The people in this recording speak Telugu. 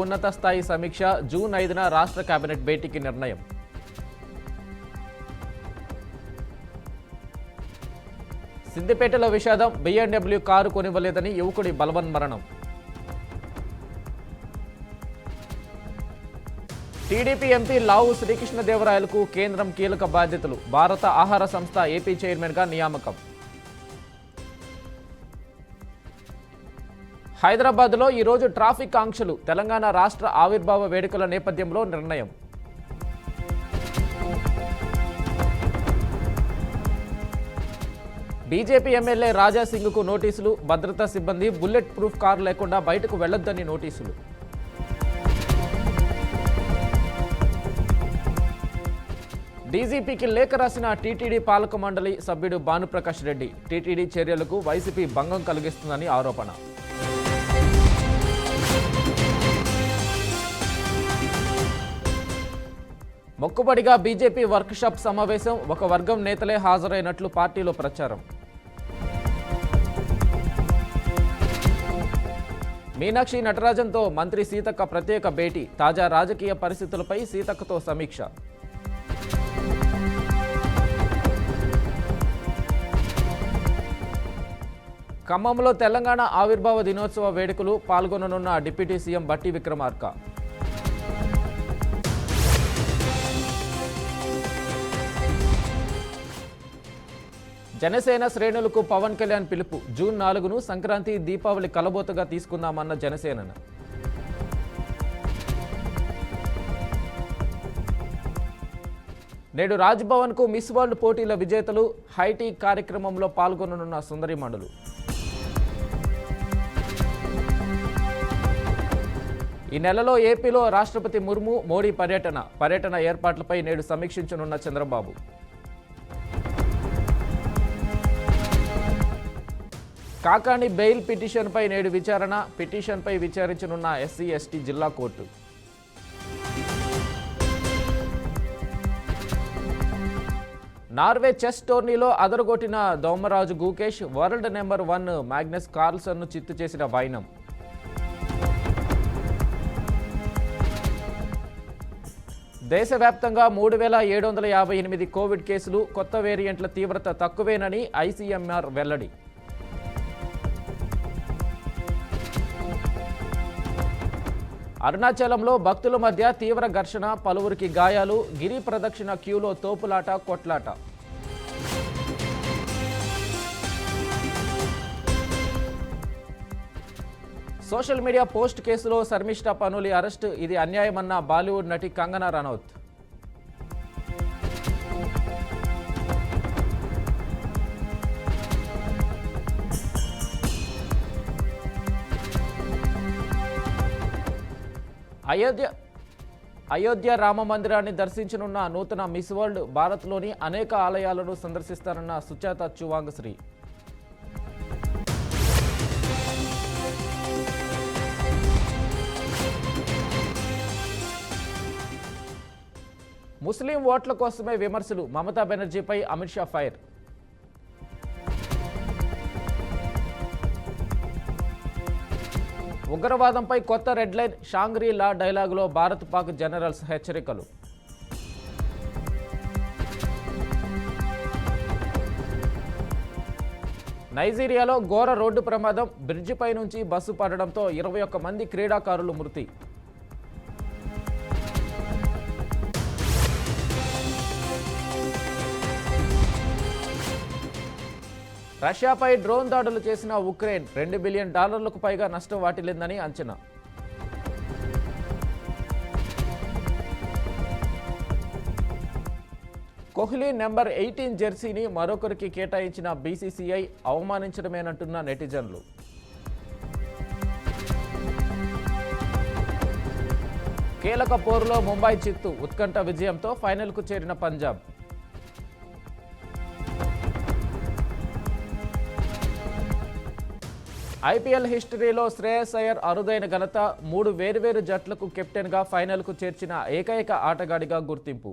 ఉన్నత స్థాయి సమీక్ష జూన్ 5న రాష్ట్ర కేబినెట్ భేటీకి నిర్ణయం. సిద్దిపేటలో విషాదం, BMW కారు కొనివ్వలేదని యువకుడి బలవన్మరణం. టీడీపీ ఎంపీ లావు శ్రీకృష్ణదేవరాయలకు కేంద్రం కీలక బాధ్యతలు, భారత ఆహార సంస్థ ఏపీ చైర్మన్గా నియామకం. హైదరాబాద్లో ఈరోజు ట్రాఫిక్ ఆంక్షలు, తెలంగాణ రాష్ట్ర ఆవిర్భావ వేడుకల నేపథ్యంలో నిర్ణయం. బీజేపీ ఎమ్మెల్యే రాజాసింగ్కు నోటీసులు, భద్రతా సిబ్బంది బుల్లెట్ ప్రూఫ్ కారు లేకుండా బయటకు వెళ్లొద్దని నోటీసులు. డీజీపీకి లేఖ రాసిన టీటీడీ పాలక మండలి సభ్యుడు భానుప్రకాష్ రెడ్డి, టీటీడీ చర్యలకు వైసీపీ భంగం కలిగిస్తుందని ఆరోపణ. మొక్కుబడిగా బీజేపీ వర్క్షాప్ సమావేశం, ఒక వర్గం నేతలే హాజరైనట్లు పార్టీలో ప్రచారం. మీనాక్షి నటరాజన్తో మంత్రి సీతక్క ప్రత్యేక భేటీ, తాజా రాజకీయ పరిస్థితులపై సీతక్కతో సమీక్ష. ఖమ్మంలో తెలంగాణ ఆవిర్భావ దినోత్సవ వేడుకలు, పాల్గొననున్న డిప్యూటీ సీఎం బట్టి విక్రమార్క. జనసేన శ్రేణులకు పవన్ కళ్యాణ్ పిలుపు, జూన్ 4ను సంక్రాంతి దీపావళి కలబోతగా తీసుకుందామన్న జనసేన. నేడు రాజ్భవన్కు మిస్ వరల్డ్ పోటీల విజేతలు, హైటీ కార్యక్రమంలో పాల్గొననున్న సుందరిమణులు. ఈ నెలలో ఏపీలో రాష్ట్రపతి ముర్ము, మోడీ పర్యటన ఏర్పాట్లపై నేడు సమీక్షించనున్న చంద్రబాబు. కాకాణి బెయిల్ పిటిషన్పై నేడు విచారణ, పిటిషన్పై విచారించనున్న SC/ST జిల్లా కోర్టు. నార్వే చెస్ టోర్నీలో అదరగొట్టిన దౌమరాజు గుకేష్, వరల్డ్ నెంబర్ 1 మాగ్నస్ కార్ల్సన్ను చిత్తు చేసిన వైనం. దేశవ్యాప్తంగా 3758 కోవిడ్ కేసులు, కొత్త వేరియంట్ల తీవ్రత తక్కువేనని ICMR వెల్లడి. అరుణాచలంలో భక్తుల మధ్య తీవ్ర ఘర్షణ, పలువురికి గాయాలు, గిరి ప్రదక్షిణ క్యూలో తోపులాట, కొట్లాట. సోషల్ మీడియా పోస్ట్ కేసులో శర్మిష్ఠా పనోలి అరెస్ట్, ఇది అన్యాయమన్న బాలీవుడ్ నటి కంగనా రనౌత్. అయోధ్య రామ మందిరాన్ని దర్శించనున్న నూతన మిస్ వరల్డ్, భారత్లోని అనేక ఆలయాలను సందర్శిస్తారన్న సుచాత చువాంగ్శ్రీ. ముస్లిం ఓట్ల కోసమే విమర్శలు, మమతా బెనర్జీపై అమిత్ షా ఫైర్. ఉగ్రవాదంపై కొత్త రెడ్ లైన్, షాంగ్రీ లా డైలాగులో భారత్ పాక్ జనరల్స్ హెచ్చరికలు. నైజీరియాలో ఘోర రోడ్డు ప్రమాదం, బ్రిడ్జిపై నుంచి బస్సు పడడంతో 21 మంది క్రీడాకారులు మృతి. రష్యాపై డ్రోన్ దాడులు చేసిన ఉక్రెయిన్, $2 బిలియన్ పైగా నష్టం వాటిల్లిందని అంచనా. కోహ్లీ నెంబర్ 18 జెర్సీని మరొకరికి కేటాయించిన BCCI అవమానించడమేనంటున్న నెటిజన్లు. కీలక పోరులో ముంబై చిత్తు, ఉత్కంఠ విజయంతో ఫైనల్కు చేరిన పంజాబ్. IPL హిస్టరీలో శ్రేయస్ అయ్యర్ అరుదైన ఘనత, 3 వేర్వేరు జట్లకు కెప్టెన్గా ఫైనల్కు చేర్చిన ఏకైక ఆటగాడిగా గుర్తింపు.